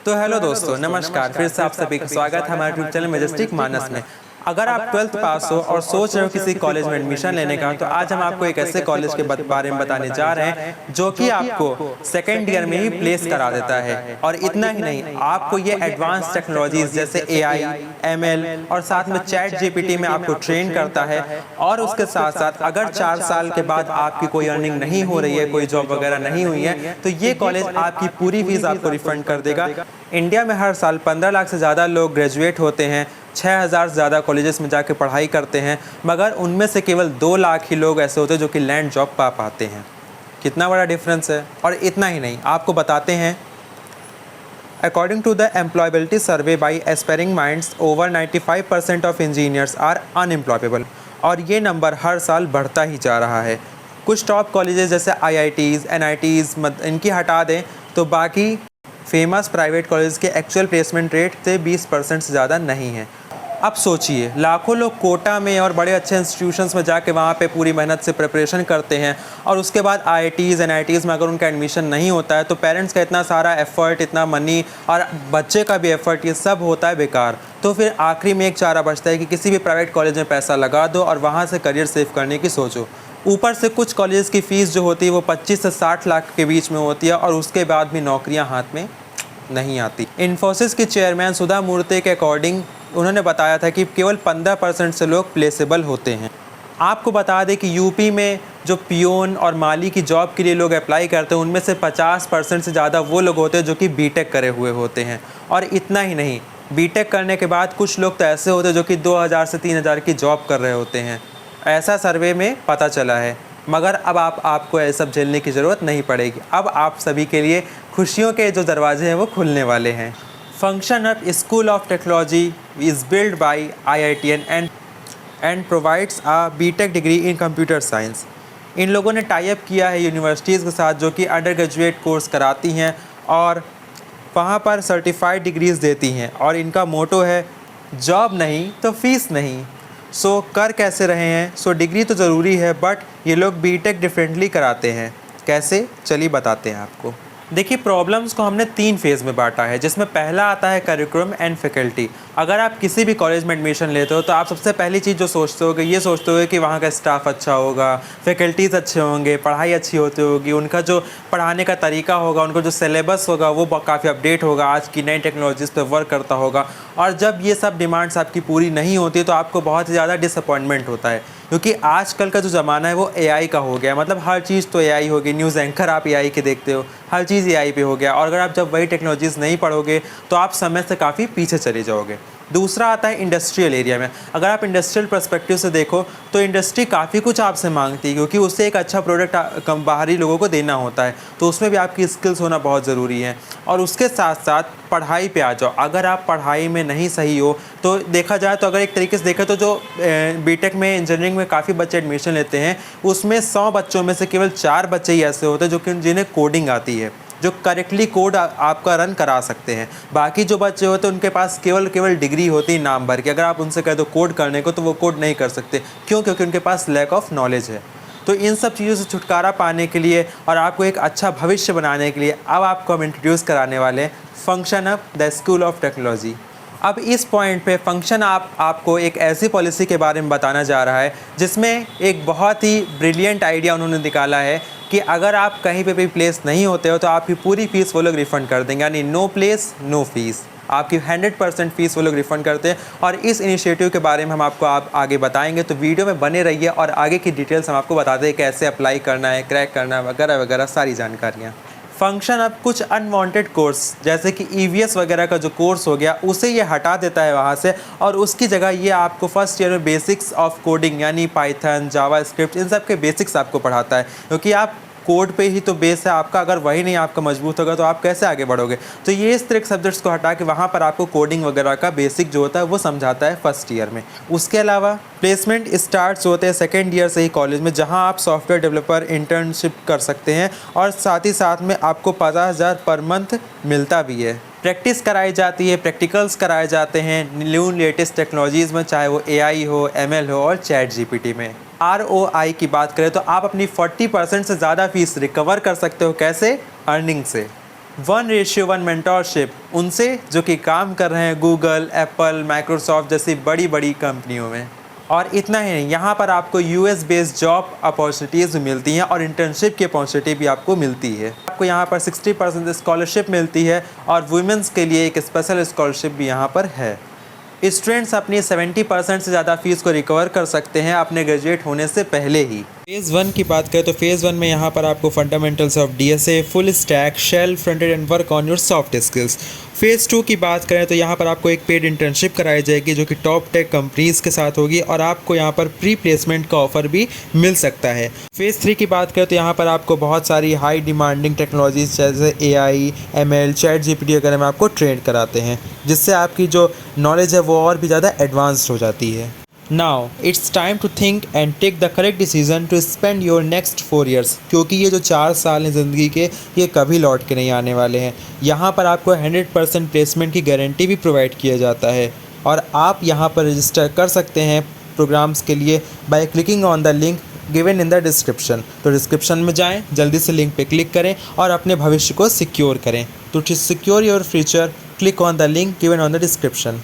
तो हेलो दोस्तों, नमस्कार। फिर से आप सभी का स्वागत है हमारे यूट्यूब चैनल मैजेस्टिक मानस में। अगर आप 12th पास हो और सोच रहे हो किसी कॉलेज में एडमिशन लेने का, तो आज हम आपको एक ऐसे कॉलेज के बारे में बताने जा रहे हैं जो कि आपको सेकेंड ईयर में ही प्लेस करा देता है। और इतना ही नहीं, आपको ये एडवांस टेक्नोलॉजीज जैसे AI, ML और साथ में चैट GPT में आपको ट्रेन करता है। और उसके साथ साथ अगर 4 साल के बाद आपकी कोई अर्निंग नहीं हो रही है, कोई जॉब वगैरह नहीं हुई है, तो ये कॉलेज आपकी पूरी फीस आपको रिफंड कर देगा। इंडिया में हर साल 15 लाख से ज़्यादा लोग ग्रेजुएट होते हैं, 6000 से ज़्यादा कॉलेजेस में जाके पढ़ाई करते हैं, मगर उनमें से केवल 2 लाख ही लोग ऐसे होते हैं जो कि लैंड जॉब पा पाते हैं। कितना बड़ा डिफरेंस है। और इतना ही नहीं, आपको बताते हैं, according to the employability survey by aspiring minds, over 95% of engineers are unemployable. और ये नंबर हर साल बढ़ता ही जा रहा है। कुछ टॉप कॉलेजेस जैसे IITs, NITs इनकी हटा दें तो बाकी फेमस प्राइवेट कॉलेज के एक्चुअल प्लेसमेंट रेट से 20% से ज़्यादा नहीं है। अब सोचिए, लाखों लोग कोटा में और बड़े अच्छे इंस्टीट्यूशंस में जाके वहाँ पे पूरी मेहनत से प्रिपरेशन करते हैं, और उसके बाद IITs, NITs में अगर उनका एडमिशन नहीं होता है तो पेरेंट्स का इतना सारा एफर्ट, इतना मनी और बच्चे का भी एफर्ट, ये सब होता है बेकार। तो फिर आखिरी में एक चारा बचता है कि किसी भी प्राइवेट कॉलेज में पैसा लगा दो और वहाँ से करियर सेव करने की सोचो। ऊपर से कुछ कॉलेज की फ़ीस जो होती है वो 25 से 60 लाख के बीच में होती है, और उसके बाद भी नौकरियां हाथ में नहीं आती। इन्फोसिस की चेयरमैन सुधा मूर्ति के अकॉर्डिंग उन्होंने बताया था कि केवल 15% से लोग प्लेसेबल होते हैं। आपको बता दें कि यूपी में जो पियोन और माली की जॉब के लिए लोग अप्लाई करते हैं, उनमें से 50% से ज़्यादा वो लोग होते हैं जो कि बीटेक करे हुए होते हैं। और इतना ही नहीं, बीटेक करने के बाद कुछ लोग तो ऐसे होते हैं जो कि 2000 से 3000 की जॉब कर रहे होते हैं। ऐसा सर्वे में पता चला है। मगर अब आपको ये सब झेलने की ज़रूरत नहीं पड़ेगी। अब आप सभी के लिए खुशियों के जो दरवाजे हैं वो खुलने वाले हैं। Function up school of technology is build by IITN and provides a BTech degree in computer science. इन लोगों ने टाई अप किया है यूनिवर्सिटीज़ के साथ जो कि अंडर ग्रेजुएट कोर्स कराती हैं और वहाँ पर सर्टिफाइड डिग्रीज़ देती हैं। और इनका मोटो है, जॉब नहीं तो फीस नहीं। सो कर कैसे रहे हैं? सो डिग्री तो ज़रूरी है, बट ये लोग बीटेक डिफरेंटली कराते हैं। कैसे? चलिए बताते हैं आपको। देखिए, प्रॉब्लम्स को हमने 3 फेज़ में बांटा है, जिसमें पहला आता है करिकुलम एंड फैकल्टी। अगर आप किसी भी कॉलेज में एडमिशन लेते हो तो आप सबसे पहली चीज़ जो सोचते होगे, ये सोचते होगे कि वहाँ का स्टाफ अच्छा होगा, फैकल्टीज़ अच्छे होंगे, पढ़ाई अच्छी होती होगी, उनका जो पढ़ाने का तरीका होगा, उनका जो सिलेबस होगा वो काफ़ी अपडेट होगा, आज की नई टेक्नोलॉजीज़ पर वर्क करता होगा। और जब ये सब डिमांड्स आपकी पूरी नहीं होती तो आपको बहुत ज़्यादा डिसअपॉइंटमेंट होता है, क्योंकि आजकल का जो ज़माना है वो AI का हो गया। मतलब हर चीज़ तो AI होगी। न्यूज़ एंकर आप AI के देखते हो, हर चीज़ AI पे हो गया। और अगर आप जब वही टेक्नोलॉजीज़ नहीं पढ़ोगे तो आप समय से काफ़ी पीछे चले जाओगे। दूसरा आता है इंडस्ट्रियल एरिया में। अगर आप इंडस्ट्रियल पर्सपेक्टिव से देखो तो इंडस्ट्री काफ़ी कुछ आपसे मांगती है, क्योंकि उससे एक अच्छा प्रोडक्ट बाहरी लोगों को देना होता है। तो उसमें भी आपकी स्किल्स होना बहुत ज़रूरी है। और उसके साथ साथ पढ़ाई पे आ जाओ। अगर आप पढ़ाई में नहीं सही हो तो देखा जाए तो, अगर एक तरीके से देखें तो जो बीटेक में, इंजीनियरिंग में काफ़ी बच्चे एडमिशन लेते हैं, उसमें 100 बच्चों में से केवल 4 बच्चे ही ऐसे होते हैं जो कि जिन्हें कोडिंग आती है, जो करेक्टली कोड आपका रन करा सकते हैं। बाकी जो बच्चे होते हैं उनके पास केवल डिग्री होती है नाम भर की। अगर आप उनसे कह दो कोड करने को तो वो कोड नहीं कर सकते। क्यों? क्योंकि उनके पास लैक ऑफ नॉलेज है। तो इन सब चीज़ों से छुटकारा पाने के लिए और आपको एक अच्छा भविष्य बनाने के लिए अब आपको हम इंट्रोड्यूस कराने वाले हैं function up the school of technology. अब इस पॉइंट पे फंक्शन आपको एक ऐसी पॉलिसी के बारे में बताना जा रहा है जिसमें एक बहुत ही ब्रिलियंट आइडिया उन्होंने निकाला है कि अगर आप कहीं पे भी प्लेस नहीं होते हो तो आपकी पूरी फ़ीस वो लोग रिफ़ंड कर देंगे। यानी नो प्लेस नो फीस, आपकी 100% फ़ीस वो लोग रिफ़ंड करते हैं। और इस इनिशिएटिव के बारे में हम आपको आगे बताएंगे, तो वीडियो में बने रहिए और आगे की डिटेल्स हम आपको बताते हैं, कैसे अप्लाई करना है, क्रैक करना है, वगैरह वगैरह सारी जानकारियाँ। फंक्शन अब कुछ अनवांटेड कोर्स जैसे कि EVS वगैरह का जो कोर्स हो गया उसे ये हटा देता है वहाँ से, और उसकी जगह ये आपको फर्स्ट ईयर में बेसिक्स ऑफ कोडिंग यानी पाइथन, जावास्क्रिप्ट, इन सब के बेसिक्स आपको पढ़ाता है। क्योंकि आप कोड पे ही तो बेस है आपका, अगर वही नहीं आपका मजबूत होगा तो आप कैसे आगे बढ़ोगे। तो ये इस तरह के सब्जेक्ट्स को हटा के वहाँ पर आपको कोडिंग वगैरह का बेसिक जो होता है वो समझाता है फर्स्ट ईयर में। उसके अलावा प्लेसमेंट स्टार्ट्स होते हैं सेकेंड ईयर से ही कॉलेज में, जहाँ आप सॉफ्टवेयर डेवलपर इंटर्नशिप कर सकते हैं और साथ ही साथ में आपको 50,000 पर मंथ मिलता भी है। प्रैक्टिस कराई जाती है, प्रैक्टिकल्स कराए जाते हैं न्यू लेटेस्ट टेक्नोलॉजीज़ में, चाहे वो AI हो, ML हो और चैट GPT में। ROI की बात करें तो आप अपनी 40% से ज़्यादा फीस रिकवर कर सकते हो। कैसे? अर्निंग से। 1:1 मेंटोरशिप उनसे जो कि काम कर रहे हैं गूगल, एप्पल, माइक्रोसॉफ्ट जैसी बड़ी बड़ी कंपनियों में। और इतना ही नहीं, यहाँ पर आपको यूएस बेस्ड जॉब अपॉर्चुनिटीज़ भी मिलती हैं और इंटर्नशिप की अपॉर्चुनिटी भी आपको मिलती है। आपको यहाँ पर 60% स्कॉलरशिप मिलती है और वुमेंस के लिए एक स्पेशल स्कॉलरशिप भी यहाँ पर है। स्टूडेंट्स अपनी 70% से ज़्यादा फीस को रिकवर कर सकते हैं अपने ग्रेजुएट होने से पहले ही। फेज़ 1 की बात करें तो फेज़ 1 में यहाँ पर आपको fundamentals of DSA, full stack, shell, frontend and work on your soft skills. Phase 2 की बात करें तो यहाँ पर आपको एक पेड इंटर्नशिप कराई जाएगी जो कि टॉप टेक कंपनीज़ के साथ होगी और आपको यहाँ पर प्री प्लेसमेंट का ऑफर भी मिल सकता है। फेज़ 3 की बात करें तो यहाँ पर आपको बहुत सारी हाई डिमांडिंग टेक्नोलॉजीज जैसे AI, ML, ChatGPT वगैरह में आपको ट्रेन कराते हैं, जिससे आपकी जो नॉलेज है वो और भी ज़्यादा एडवांस्ड हो जाती है। Now it's time to think and take the correct decision to spend your next 4 years, क्योंकि ये जो 4 साल हैं ज़िंदगी के, ये कभी लौट के नहीं आने वाले हैं। यहाँ पर आपको 100% प्लेसमेंट की गारंटी भी प्रोवाइड किया जाता है और आप यहाँ पर रजिस्टर कर सकते हैं प्रोग्राम्स के लिए by clicking on the link given in the description. तो डिस्क्रिप्शन में जाएं, जल्दी से लिंक पे क्लिक करें और अपने भविष्य को सिक्योर करें। तो to secure your future, click on the link given on the description.